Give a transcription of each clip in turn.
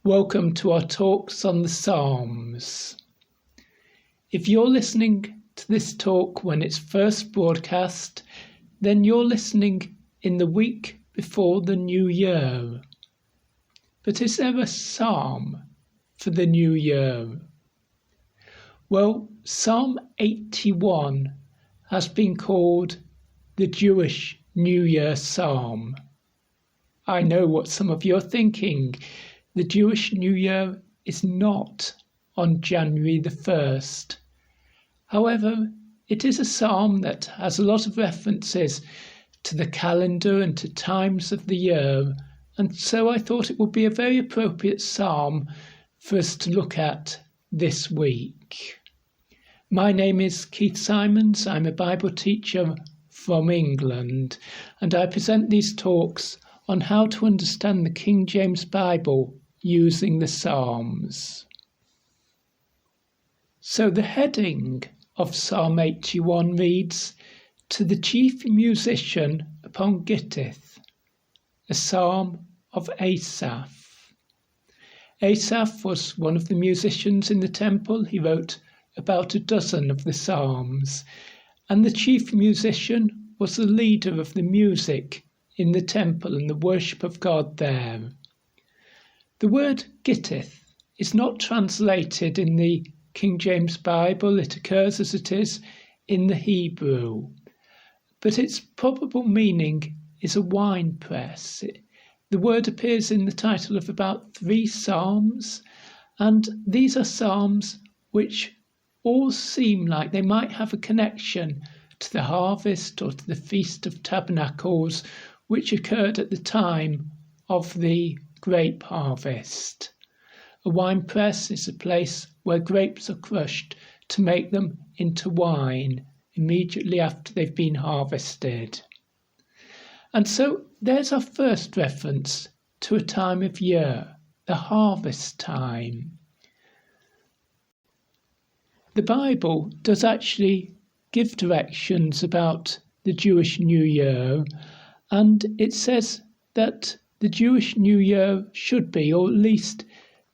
Welcome to our talks on the Psalms. If you're listening to this talk when it's first broadcast, then you're listening in the week before the new year. But is there a psalm for the new year? Well, Psalm 81 has been called the Jewish New Year Psalm. I know what some of you are thinking. The Jewish New Year is not on January the 1st. However, it is a psalm that has a lot of references to the calendar and to times of the year, and so I thought it would be a very appropriate psalm for us to look at this week. My name is Keith Simons. I'm a Bible teacher from England, and I present these talks on how to understand the King James Bible using the Psalms. So the heading of Psalm 81 reads, "To the chief musician upon Gittith, a psalm of Asaph." Asaph was one of the musicians in the temple. He wrote about a dozen of the Psalms, and the chief musician was the leader of the music in the temple and the worship of God there. The word Gittith is not translated in the King James Bible. It occurs as it is in the Hebrew, but its probable meaning is a wine press. The word appears in the title of about 3 psalms, and these are psalms which all seem like they might have a connection to the harvest or to the Feast of Tabernacles, which occurred at the time of the grape harvest. A wine press is a place where grapes are crushed to make them into wine immediately after they've been harvested. And so there's our first reference to a time of year, the harvest time. The Bible does actually give directions about the Jewish New Year, and it says that the Jewish New Year should be, or at least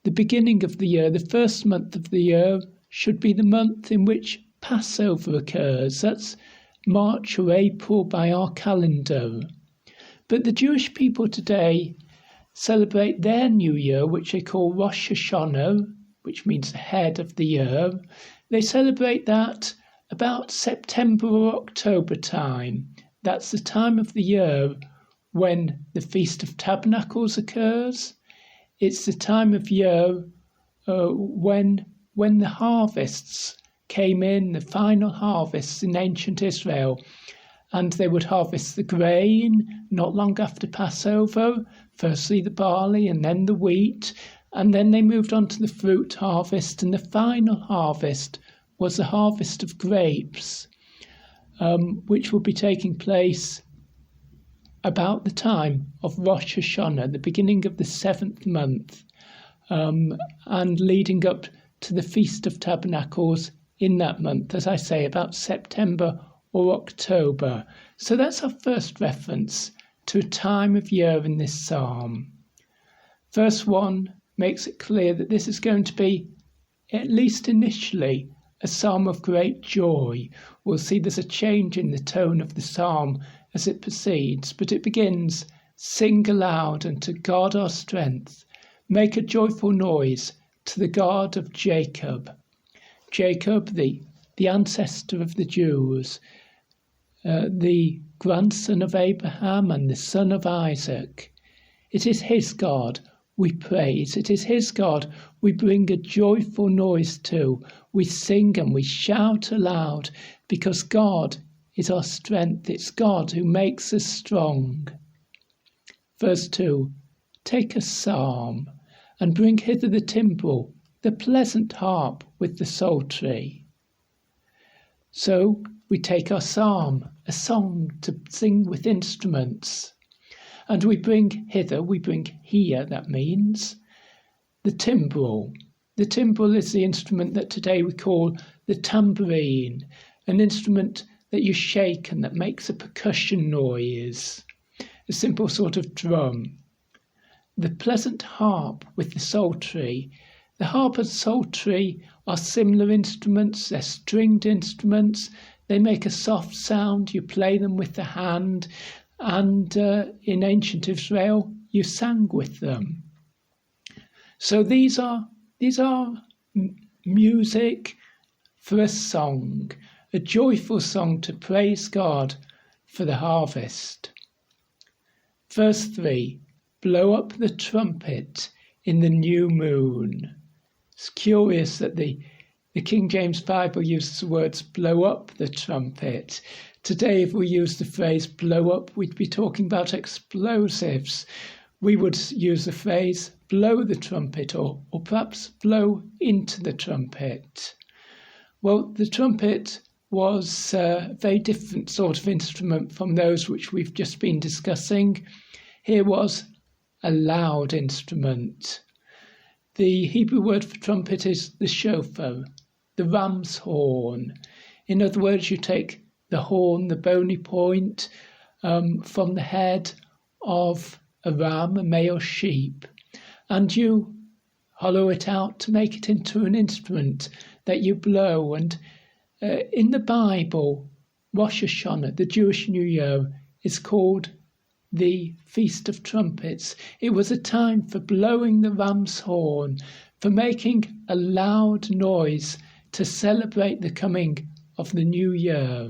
the beginning of the year, the first month of the year, should be the month in which Passover occurs. That's March or April by our calendar. But the Jewish people today celebrate their New Year, which they call Rosh Hashanah, which means the head of the year. They celebrate that about September or October time. That's the time of the year when the Feast of Tabernacles occurs. It's the time of year when the harvests came in, the final harvests in ancient Israel, and they would harvest the grain not long after Passover, firstly the barley and then the wheat, and then they moved on to the fruit harvest, and the final harvest was the harvest of grapes, which will be taking place about the time of Rosh Hashanah, the beginning of the 7th month, and leading up to the Feast of Tabernacles in that month, as I say, about September or October. So that's our first reference to a time of year in this psalm. Verse 1 makes it clear that this is going to be, at least initially, a psalm of great joy. We'll see there's a change in the tone of the psalm as it proceeds, but it begins, "Sing aloud unto God our strength, make a joyful noise to the God of Jacob." Jacob, the ancestor of the Jews, the grandson of Abraham and the son of Isaac. It is his God we praise. It is his God we bring a joyful noise to. We sing and we shout aloud because God is our strength. It's God who makes us strong. Verse 2, "Take a psalm and bring hither the timbrel, the pleasant harp with the psaltery." So we take our psalm, a song to sing with instruments, and we bring hither, we bring here, that means, the timbrel. The timbrel is the instrument that today we call the tambourine, an instrument that you shake and that makes a percussion noise, a simple sort of drum. the pleasant harp with the psaltery. The harp and psaltery are similar instruments. They're stringed instruments. They make a soft sound. You play them with the hand. And in ancient Israel, you sang with them. So these are music for a song, a joyful song to praise God for the harvest. Verse 3, blow up the trumpet in the new moon. It's curious that the King James Bible uses the words blow up the trumpet. Today, if we use the phrase blow up, we'd be talking about explosives. We would use the phrase blow the trumpet or perhaps blow into the trumpet. Well, the trumpet was a very different sort of instrument from those which we've just been discussing. Here was a loud instrument. The Hebrew word for trumpet is the shofar, the ram's horn. In other words, you take the horn, the bony point, from the head of a ram, a male sheep, and you hollow it out to make it into an instrument that you blow. And in the Bible, Rosh Hashanah, the Jewish New Year, is called the Feast of Trumpets. It was a time for blowing the ram's horn, for making a loud noise to celebrate the coming of the new year.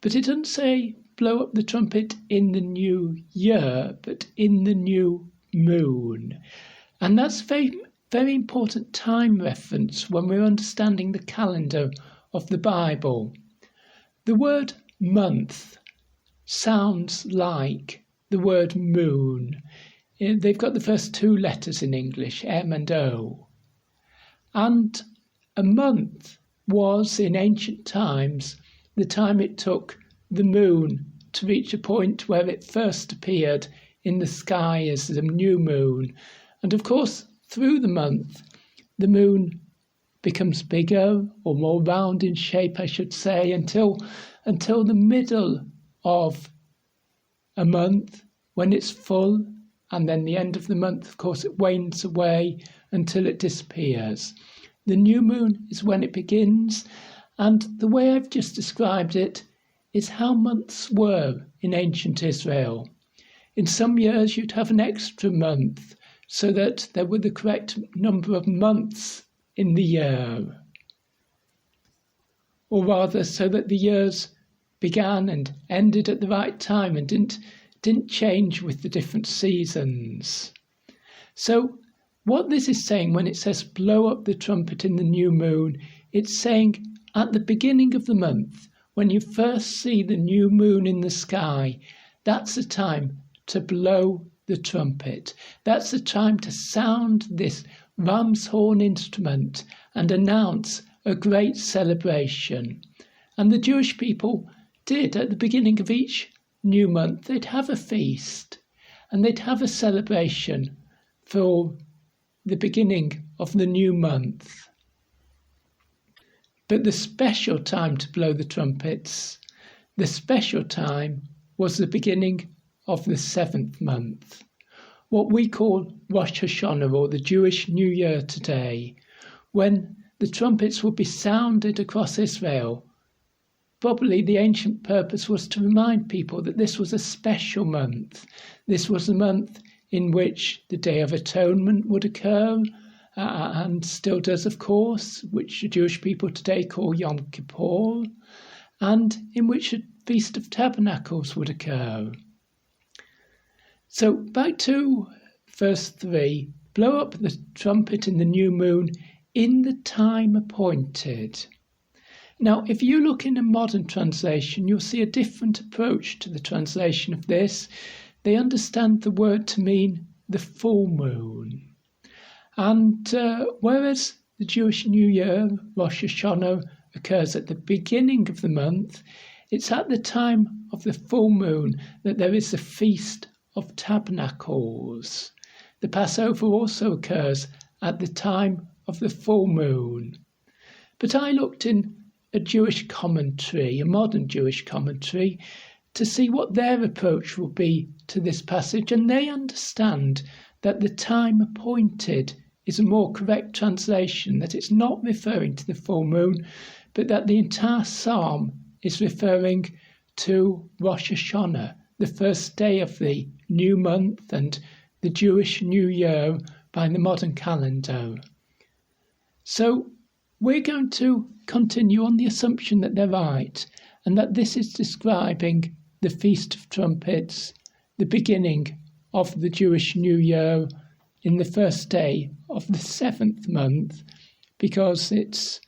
But it doesn't say blow up the trumpet in the new year, but in the new moon. And that's very, very important time reference when we're understanding the calendar of the Bible. The word month sounds like the word moon. They've got the first two letters in English, M and O. And a month was, in ancient times, the time it took the moon to reach a point where it first appeared in the sky as the new moon. And of course, through the month, the moon becomes bigger or more round in shape, I should say, until the middle of a month when it's full, and then the end of the month, of course, it wanes away until it disappears. The new moon is when it begins, and the way I've just described it is how months were in ancient Israel. In some years, you'd have an extra month so that there were the correct number of months in the year, or rather so that the years began and ended at the right time and didn't change with the different seasons. So what this is saying when it says blow up the trumpet in the new moon, it's saying at the beginning of the month, when you first see the new moon in the sky, that's the time to blow the trumpet. That's the time to sound this ram's horn instrument and announce a great celebration. And the Jewish people did at the beginning of each new month. They'd have a feast and they'd have a celebration for the beginning of the new month. But the special time to blow the trumpets, the special time was the beginning of the 7th month, what we call Rosh Hashanah, or the Jewish New Year today, when the trumpets would be sounded across Israel. Probably the ancient purpose was to remind people that this was a special month. This was the month in which the Day of Atonement would occur, and still does, of course, which the Jewish people today call Yom Kippur, and in which a Feast of Tabernacles would occur. So back to verse 3, blow up the trumpet in the new moon in the time appointed. Now, if you look in a modern translation, you'll see a different approach to the translation of this. They understand the word to mean the full moon. And whereas the Jewish New Year, Rosh Hashanah, occurs at the beginning of the month, it's at the time of the full moon that there is the Feast of Tabernacles. The Passover also occurs at the time of the full moon. But I looked in a Jewish commentary, a modern Jewish commentary, to see what their approach will be to this passage, and they understand that the time appointed is a more correct translation, that it's not referring to the full moon, but that the entire psalm is referring to Rosh Hashanah, the first day of the new month and the Jewish New Year by the modern calendar. So we're going to continue on the assumption that they're right, and that this is describing the Feast of Trumpets, the beginning of the Jewish New Year in the first day of the 7th month, because it's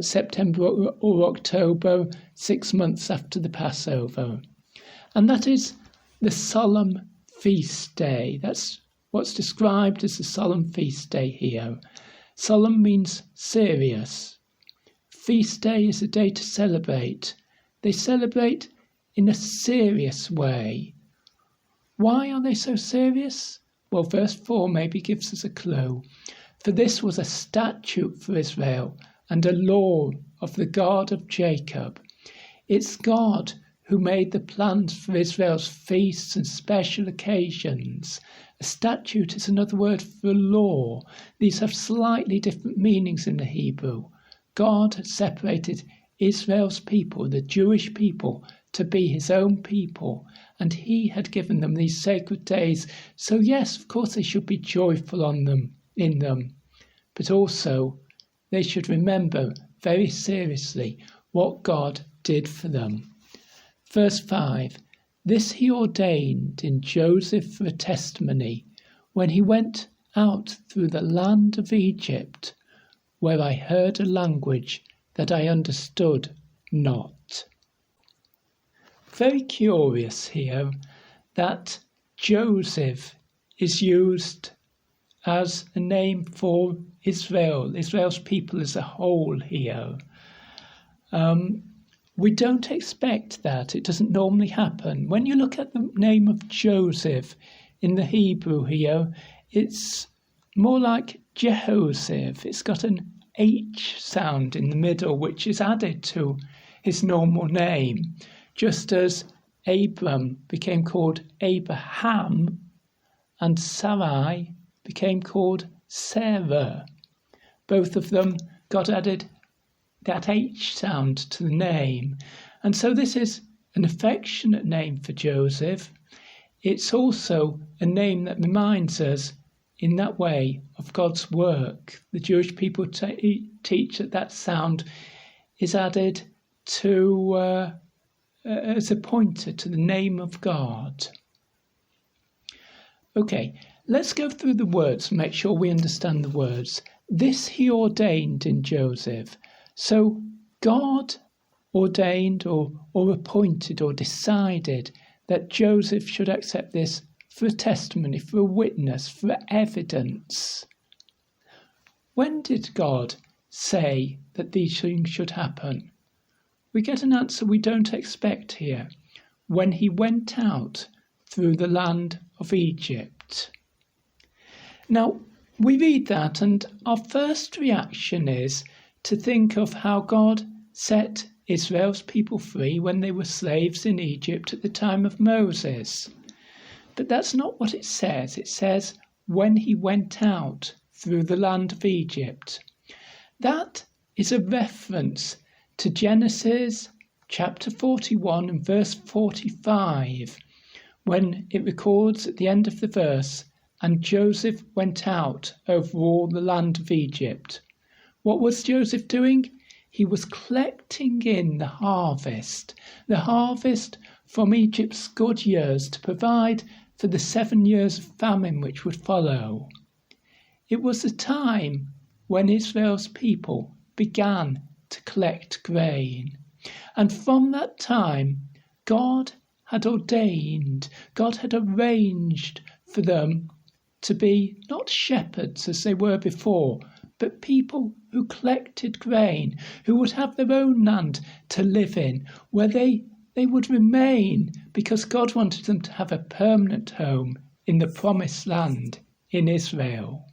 September or October, 6 months after the Passover. And that is the solemn feast day. That's what's described as the solemn feast day here. Solemn means serious. Feast day is a day to celebrate. They celebrate in a serious way. Why are they so serious? Well, verse 4 maybe gives us a clue. For this was a statute for Israel and a law of the God of Jacob. It's God who made the plans for Israel's feasts and special occasions. A statute is another word for law. These have slightly different meanings in the Hebrew. God had separated Israel's people, the Jewish people, to be his own people, and he had given them these sacred days. So yes, of course they should be joyful in them, but also they should remember very seriously what God did for them. Verse 5, this he ordained in Joseph for a testimony when he went out through the land of Egypt, where I heard a language that I understood not. Very curious here that Joseph is used as a name for Israel, Israel's people as a whole here. We don't expect that. It doesn't normally happen. When you look at the name of Joseph in the Hebrew here, it's more like Jehoseph. It's got an H sound in the middle, which is added to his normal name. Just as Abram became called Abraham and Sarai became called Sarah. Both of them got added that H sound to the name. And so this is an affectionate name for Joseph. It's also a name that reminds us in that way of God's work. The Jewish people teach that sound is added to as a pointer to the name of God. Okay, let's go through the words and make sure we understand the words. This he ordained in Joseph. So God ordained or appointed or decided that Joseph should accept this for a testimony, for a witness, for evidence. When did God say that these things should happen? We get an answer we don't expect here. When he went out through the land of Egypt. Now, we read that and our first reaction is to think of how God set Israel's people free when they were slaves in Egypt at the time of Moses. But that's not what it says. It says, when he went out through the land of Egypt. That is a reference to Genesis chapter 41 and verse 45, when it records at the end of the verse, and Joseph went out over all the land of Egypt. What was Joseph doing? He was collecting in the harvest from Egypt's good years to provide for the 7 years of famine which would follow. It was the time when Israel's people began to collect grain. And from that time, God had arranged for them to be not shepherds as they were before, but people who collected grain, who would have their own land to live in, where they would remain because God wanted them to have a permanent home in the promised land in Israel.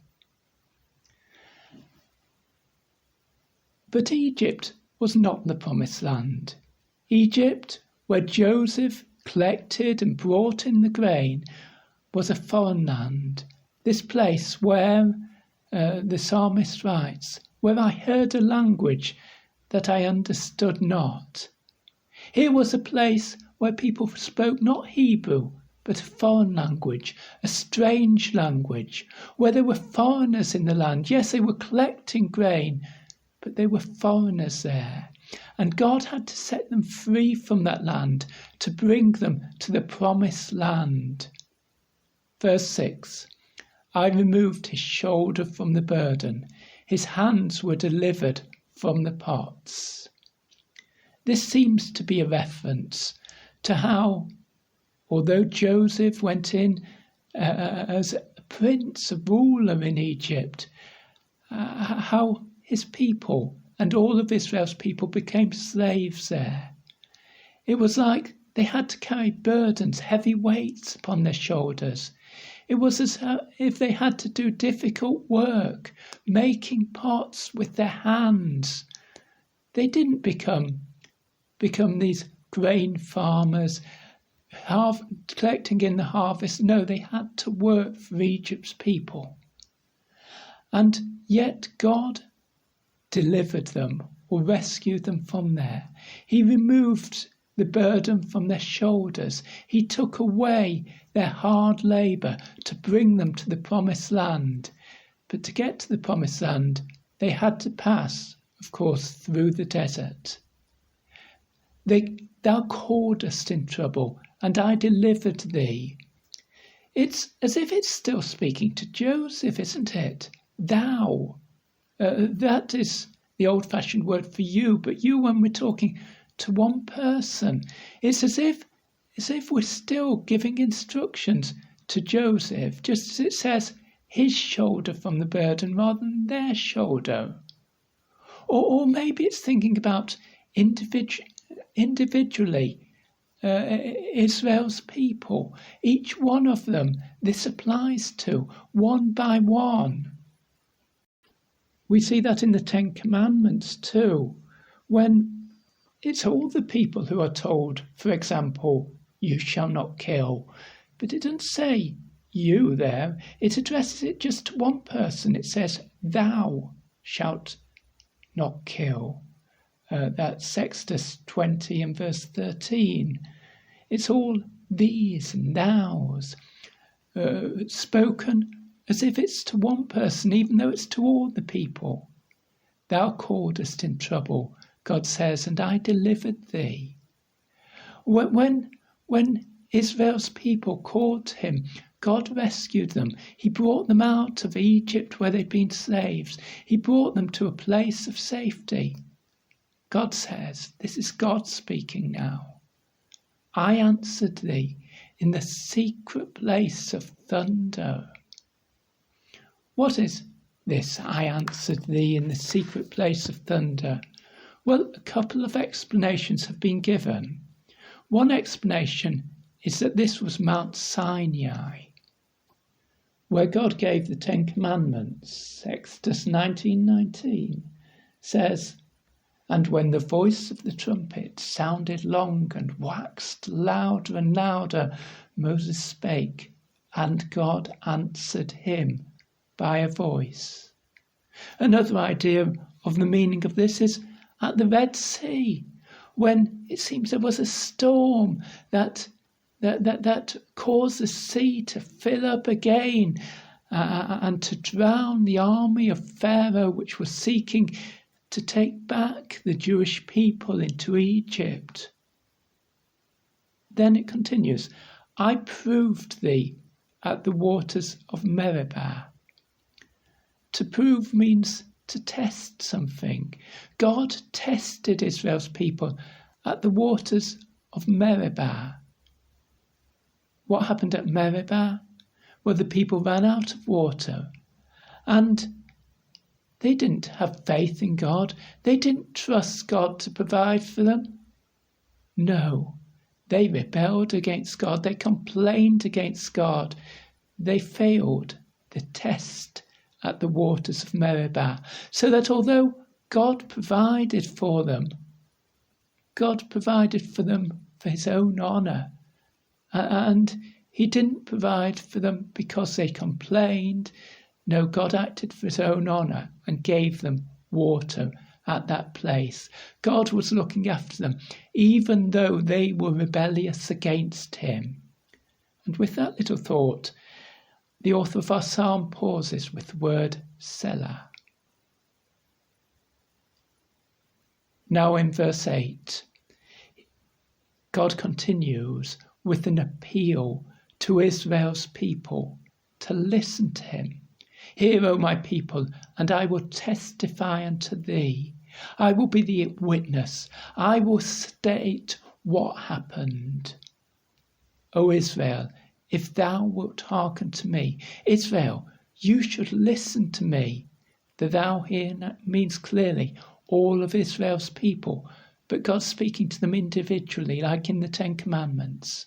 But Egypt was not the promised land. Egypt, where Joseph collected and brought in the grain was a foreign land. This place where the psalmist writes, where I heard a language that I understood not. Here was a place where people spoke not Hebrew, but a foreign language, a strange language, where there were foreigners in the land. Yes, they were collecting grain, but they were foreigners there. And God had to set them free from that land to bring them to the promised land. Verse 6, I removed his shoulder from the burden. His hands were delivered from the pots. This seems to be a reference to how, although Joseph went in as a prince, a ruler in Egypt, how his people and all of Israel's people became slaves there. It was like they had to carry burdens, heavy weights upon their shoulders. It was as if they had to do difficult work, making pots with their hands. They didn't become these grain farmers, collecting in the harvest. No, they had to work for Egypt's people. And yet God delivered them or rescued them from there. He removed the burden from their shoulders. He took away their hard labour to bring them to the promised land. But to get to the promised land, they had to pass, of course, through the desert. Thou cauldest in trouble, and I delivered thee. It's as if it's still speaking to Joseph, isn't it? Thou. That is the old-fashioned word for you, but you, when we're talking to one person, it's as if we're still giving instructions to Joseph, just as it says his shoulder from the burden rather than their shoulder. Or maybe it's thinking about individually Israel's people. Each one of them this applies to, one by one. We see that in the Ten Commandments too, when it's all the people who are told, for example, you shall not kill. But it doesn't say you there. It addresses it just to one person. It says, thou shalt not kill. That's Exodus 20 and verse 13. It's all these and thous, spoken as if it's to one person, even though it's to all the people. Thou cauldest in trouble, God says, and I delivered thee. When Israel's people called to him, God rescued them. He brought them out of Egypt where they'd been slaves. He brought them to a place of safety. God says, this is God speaking now. I answered thee in the secret place of thunder. What is this, I answered thee in the secret place of thunder? Well, a couple of explanations have been given. One explanation is that this was Mount Sinai, where God gave the Ten Commandments. Exodus 19:19 says, and when the voice of the trumpet sounded long and waxed louder and louder, Moses spake, and God answered him by a voice. Another idea of the meaning of this is at the Red Sea, when it seems there was a storm that caused the sea to fill up again and to drown the army of Pharaoh, which was seeking to take back the Jewish people into Egypt. Then it continues, I proved thee at the waters of Meribah. To prove means to test something. God tested Israel's people at the waters of Meribah. What happened at Meribah? Well, the people ran out of water, and they didn't have faith in God. They didn't trust God to provide for them. No, they rebelled against God. They complained against God. They failed the test at the waters of Meribah, so that although God provided for them for his own honour And he didn't provide for them because they complained. No, God acted for his own honour and gave them water at that place. God was looking after them, even though they were rebellious against him. And with that little thought, the author of our psalm pauses with the word Selah. Now in verse 8, God continues with an appeal to Israel's people to listen to him. Hear, O my people, and I will testify unto thee. I will be the witness. I will state what happened. O Israel, if thou wilt hearken to me. Israel, you should listen to me. The thou here means clearly all of Israel's people, but God's speaking to them individually, like in the Ten Commandments.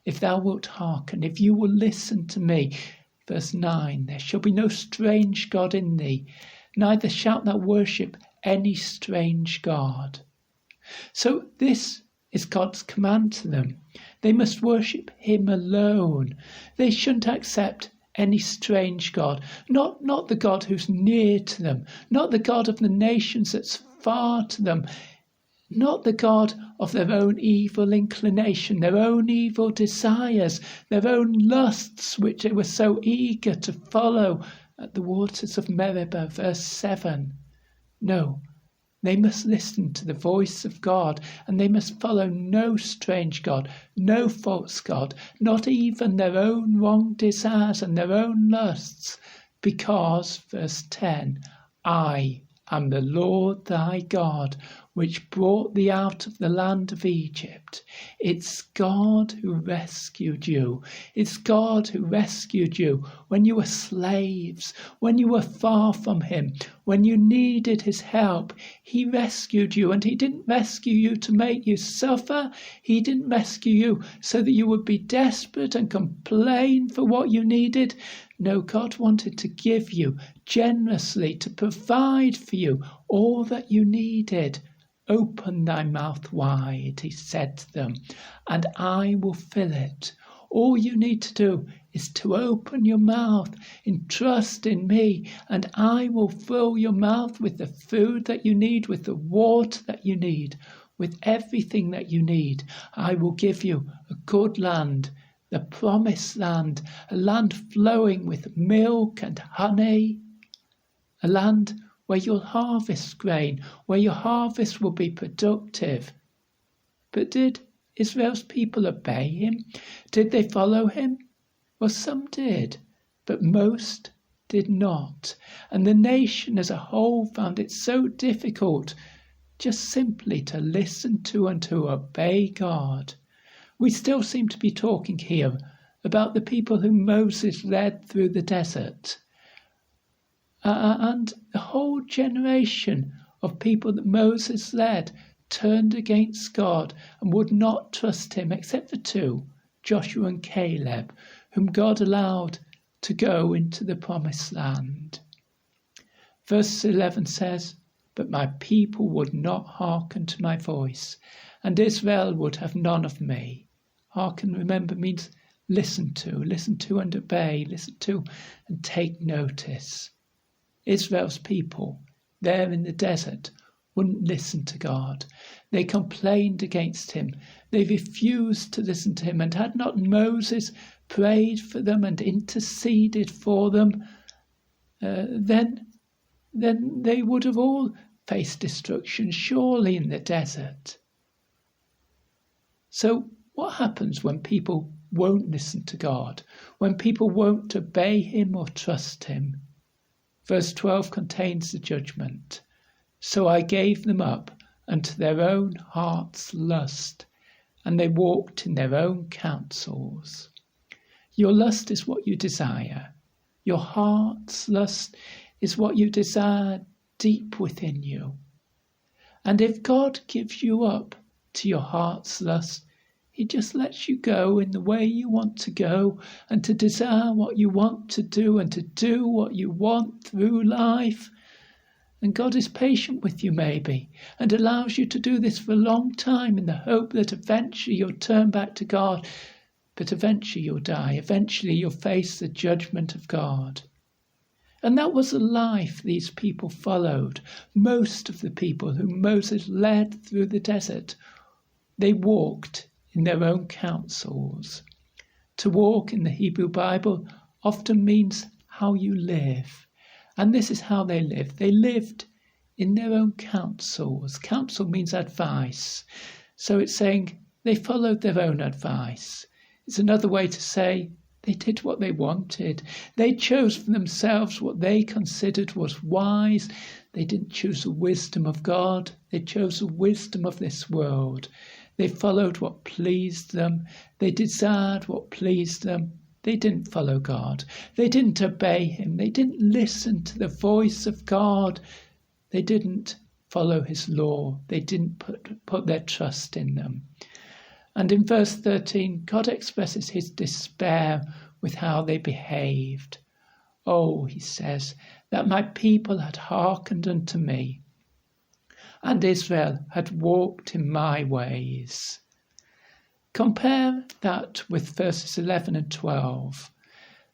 If thou wilt hearken, if you will listen to me. Verse 9, there shall be no strange God in thee, neither shalt thou worship any strange God. So this is God's command to them. They must worship him alone. They shouldn't accept any strange God, not the God who's near to them, not the God of the nations that's far to them, not the God of their own evil inclination, their own evil desires, their own lusts, which they were so eager to follow at the waters of Meribah, verse 7. No, they must listen to the voice of God, and they must follow no strange God, no false God, not even their own wrong desires and their own lusts, because, verse 10, I am the Lord thy God, which brought thee out of the land of Egypt. It's God who rescued you. It's God who rescued you when you were slaves, when you were far from him, when you needed his help. He rescued you, and he didn't rescue you to make you suffer. He didn't rescue you so that you would be desperate and complain for what you needed. No, God wanted to give you generously, to provide for you all that you needed. Open thy mouth wide, he said to them, and I will fill it. All you need to do is to open your mouth in trust in me, and I will fill your mouth with the food that you need, with the water that you need, with everything that you need. I will give you a good land, the promised land, a land flowing with milk and honey, a land where you'll harvest grain, where your harvest will be productive. But did Israel's people obey him? Did they follow him? Well, some did, but most did not. And the nation as a whole found it so difficult just simply to listen to and to obey God. We still seem to be talking here about the people whom Moses led through the desert. And the whole generation of people that Moses led turned against God and would not trust him, except for two, Joshua and Caleb, whom God allowed to go into the promised land. Verse 11 says, but my people would not hearken to my voice, and Israel would have none of me. Hearken, remember, means listen to and obey, listen to and take notice. Israel's people, there in the desert, wouldn't listen to God. They complained against him. They refused to listen to him. And had not Moses prayed for them and interceded for them, then they would have all faced destruction, surely, in the desert. So what happens when people won't listen to God, when people won't obey him or trust him? Verse 12 contains the judgment. So I gave them up unto their own heart's lust, and they walked in their own counsels. Your lust is what you desire. Your heart's lust is what you desire deep within you. And if God gives you up to your heart's lust, he just lets you go in the way you want to go and to desire what you want to do and to do what you want through life. And God is patient with you maybe and allows you to do this for a long time in the hope that eventually you'll turn back to God. but eventually you'll die. Eventually you'll face the judgment of God. And that was the life these people followed. Most of the people whom Moses led through the desert, they walked in their own counsels. To walk in the Hebrew Bible often means how you live. And this is how they lived. They lived in their own counsels. Counsel means advice. So it's saying they followed their own advice. It's another way to say they did what they wanted. They chose for themselves what they considered was wise. They didn't choose the wisdom of God. They chose the wisdom of this world. They followed what pleased them. They desired what pleased them. They didn't follow God. They didn't obey him. They didn't listen to the voice of God. They didn't follow his law. They didn't put their trust in them. And in verse 13, God expresses his despair with how they behaved. Oh, he says, that my people had hearkened unto me, and Israel had walked in my ways. Compare that with verses 11 and 12.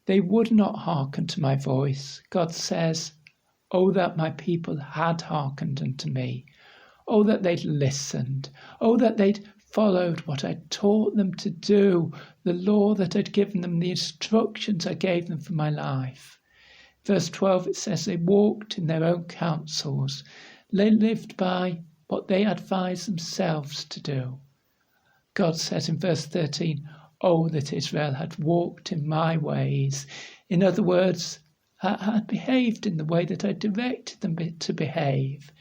They would not hearken to my voice. God says, oh, that my people had hearkened unto me. Oh, that they'd listened. Oh, that they'd followed what I taught them to do, the law that I'd given them, the instructions I gave them for my life. Verse 12, it says they walked in their own counsels. They lived by what they advised themselves to do. God says in verse 13, oh, that Israel had walked in my ways. In other words, had behaved in the way that I directed them to behave.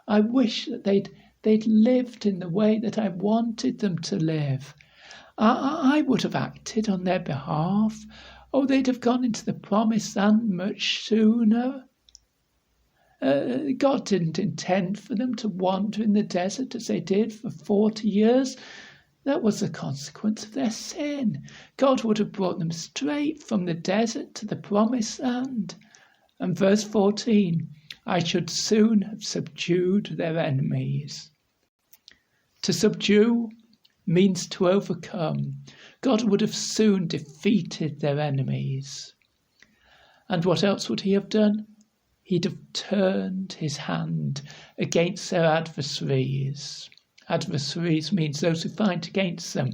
I wish that they'd lived in the way that I wanted them to live. I would have acted on their behalf. Oh, they'd have gone into the promised land much sooner. God didn't intend for them to wander in the desert as they did for 40 years. That was the consequence of their sin. God would have brought them straight from the desert to the promised land. And verse 14, I should soon have subdued their enemies. To subdue means to overcome. God would have soon defeated their enemies. And what else would he have done? He'd have turned his hand against their adversaries. Adversaries means those who fight against them.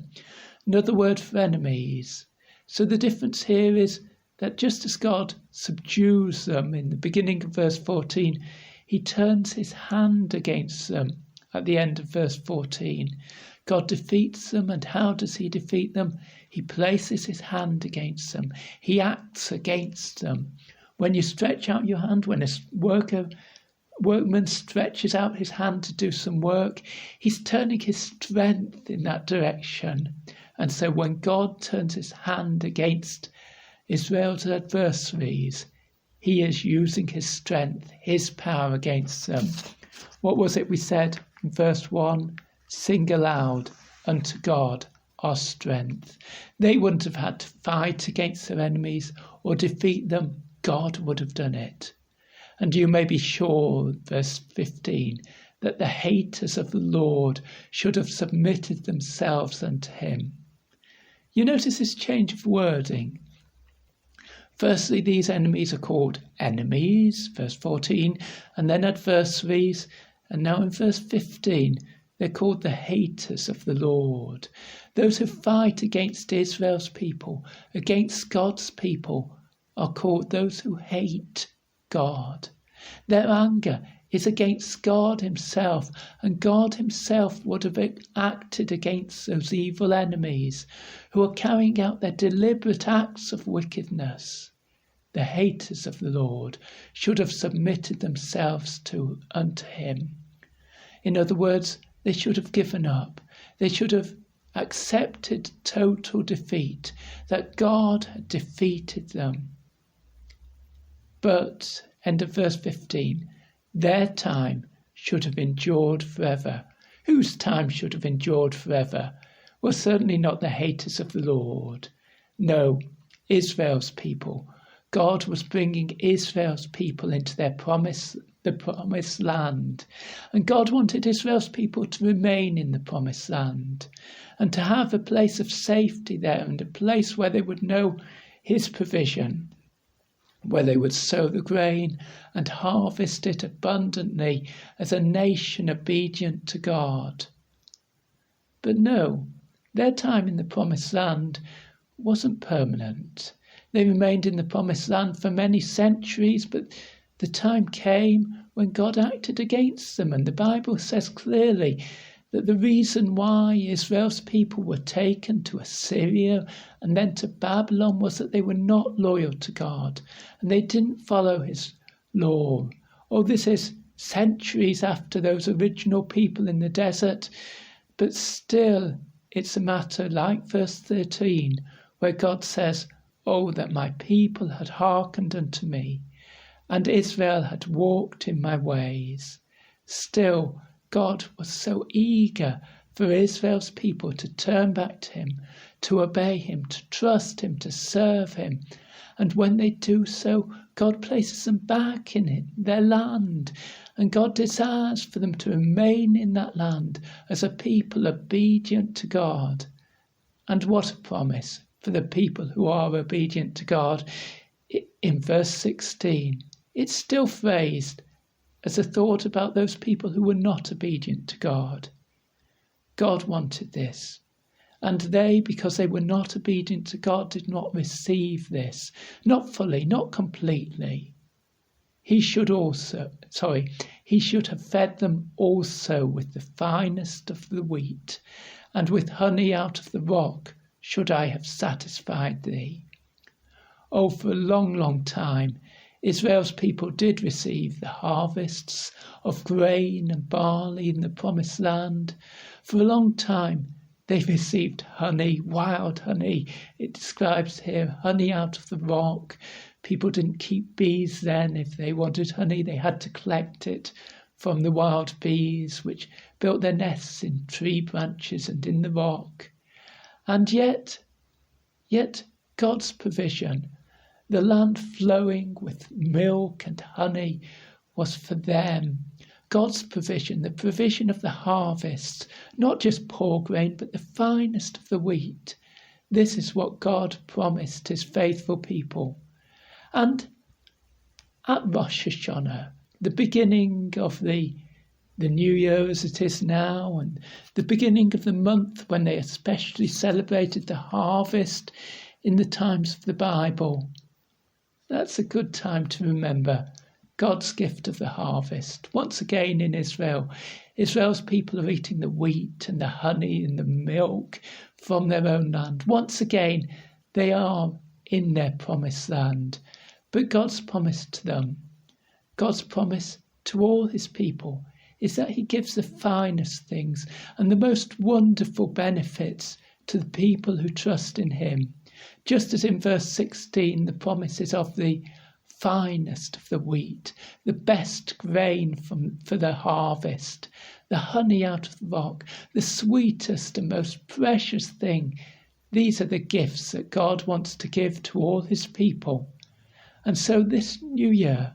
Another word for enemies. So the difference here is that just as God subdues them in the beginning of verse 14, he turns his hand against them at the end of verse 14. God defeats them, and how does he defeat them? He places his hand against them. He acts against them. When you stretch out your hand, when a workman stretches out his hand to do some work, he's turning his strength in that direction. And so when God turns his hand against Israel's adversaries, he is using his strength, his power against them. What was it we said in verse 1? Sing aloud unto God our strength. They wouldn't have had to fight against their enemies or defeat them. God would have done it. And you may be sure, verse 15, that the haters of the Lord should have submitted themselves unto him. You notice this change of wording. Firstly, these enemies are called enemies, verse 14, and then adversaries, and now in verse 15, they're called the haters of the Lord. Those who fight against Israel's people, against God's people, are called those who hate God. Their anger is against God himself, and God himself would have acted against those evil enemies who are carrying out their deliberate acts of wickedness. The haters of the Lord should have submitted themselves unto him. In other words, they should have given up. They should have accepted total defeat, that God had defeated them. But, end of verse 15, their time should have endured forever. Whose time should have endured forever? Well, certainly not the haters of the Lord. No, Israel's people. God was bringing Israel's people into their promised the promised land. And God wanted Israel's people to remain in the promised land and to have a place of safety there and a place where they would know his provision, where they would sow the grain and harvest it abundantly as a nation obedient to God. But no, their time in the promised land wasn't permanent. They remained in the promised land for many centuries, but the time came when God acted against them, and the Bible says clearly that the reason why Israel's people were taken to Assyria and then to Babylon was that they were not loyal to God and they didn't follow his law. Oh, this is centuries after those original people in the desert, but still it's a matter like verse 13 where God says, "Oh, that my people had hearkened unto me, and Israel had walked in my ways." Still, God was so eager for Israel's people to turn back to him, to obey him, to trust him, to serve him. And when they do so, God places them back in their land. And God desires for them to remain in that land as a people obedient to God. And what a promise for the people who are obedient to God. In verse 16, it's still phrased as a thought about those people who were not obedient to God. God wanted this, and they, because they were not obedient to God, did not receive this, not fully, not completely. He should have fed them also with the finest of the wheat, and with honey out of the rock should I have satisfied thee. Oh, for a long, long time, Israel's people did receive the harvests of grain and barley in the promised land. For a long time, they received honey, wild honey. It describes here honey out of the rock. People didn't keep bees then. If they wanted honey, they had to collect it from the wild bees, which built their nests in tree branches and in the rock. And yet God's provision, the land flowing with milk and honey, was for them. God's provision, the provision of the harvest, not just poor grain, but the finest of the wheat. This is what God promised his faithful people. And at Rosh Hashanah, the beginning of the new year as it is now, and the beginning of the month when they especially celebrated the harvest in the times of the Bible, that's a good time to remember God's gift of the harvest. Once again in Israel, Israel's people are eating the wheat and the honey and the milk from their own land. Once again, they are in their promised land. But God's promise to them, God's promise to all his people, is that he gives the finest things and the most wonderful benefits to the people who trust in him. Just as in verse 16, the promise is of the finest of the wheat, the best grain for the harvest, the honey out of the rock, the sweetest and most precious thing. These are the gifts that God wants to give to all his people. And so this new year,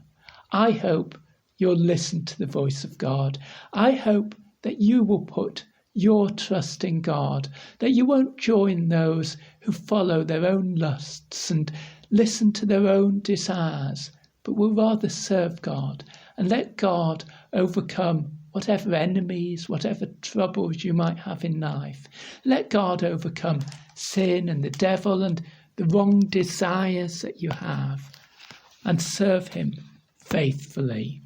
I hope you'll listen to the voice of God. I hope that you will put your trust in God, that you won't join those who follow their own lusts and listen to their own desires, but will rather serve God and let God overcome whatever enemies, whatever troubles you might have in life. Let God overcome sin and the devil and the wrong desires that you have, and serve him faithfully.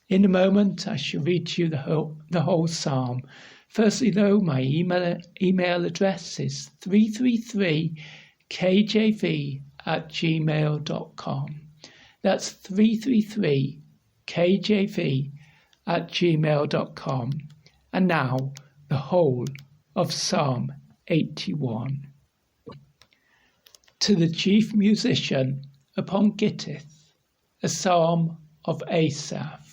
In a moment, I shall read to you the whole psalm. Firstly, though, my email address is 333kjv@gmail.com. That's 333kjv@gmail.com. And now, the whole of Psalm 81. To the chief musician upon Gittith, a psalm of Asaph.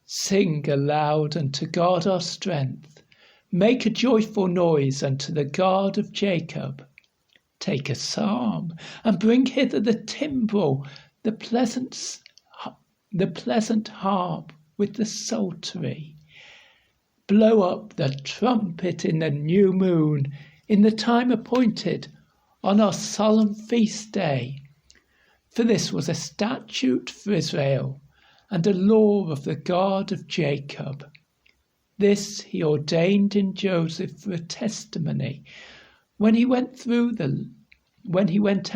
Sing aloud unto God our strength. Make a joyful noise unto the God of Jacob. Take a psalm and bring hither the timbrel, the pleasant the pleasant harp with the psaltery. Blow up the trumpet in the new moon, in the time appointed, on our solemn feast day. For this was a statute for Israel, and a law of the God of Jacob. This he ordained in Joseph for a testimony, when he went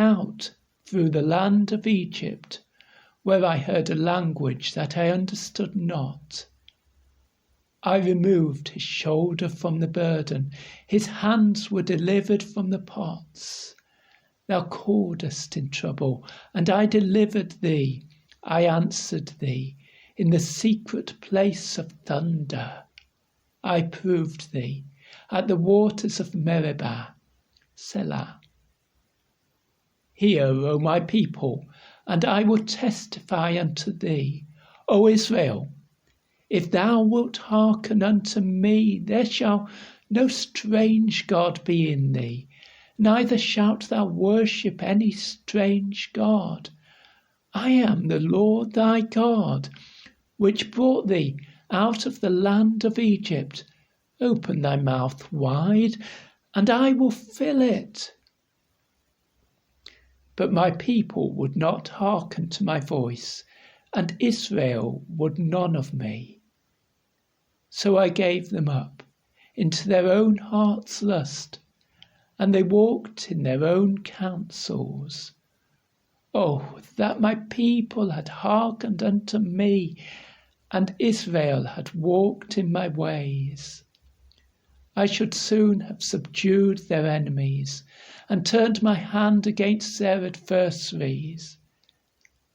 out through the land of Egypt, where I heard a language that I understood not. I removed his shoulder from the burden, his hands were delivered from the pots. Thou calledst in trouble, and I delivered thee. I answered thee in the secret place of thunder. I proved thee at the waters of Meribah. Selah. Hear, O my people, and I will testify unto thee, O Israel. If thou wilt hearken unto me, there shall no strange god be in thee, neither shalt thou worship any strange god. I am the Lord thy God, which brought thee out of the land of Egypt. Open thy mouth wide, and I will fill it. But my people would not hearken to my voice, and Israel would none of me. So I gave them up into their own heart's lust, and they walked in their own counsels. Oh, that my people had hearkened unto me, and Israel had walked in my ways. I should soon have subdued their enemies, and turned my hand against their adversaries.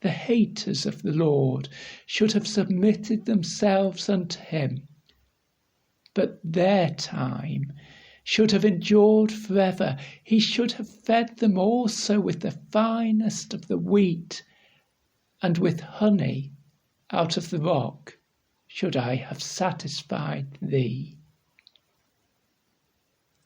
The haters of the Lord should have submitted themselves unto him, but their time should have endured forever. He should have fed them also with the finest of the wheat, and with honey out of the rock should I have satisfied thee.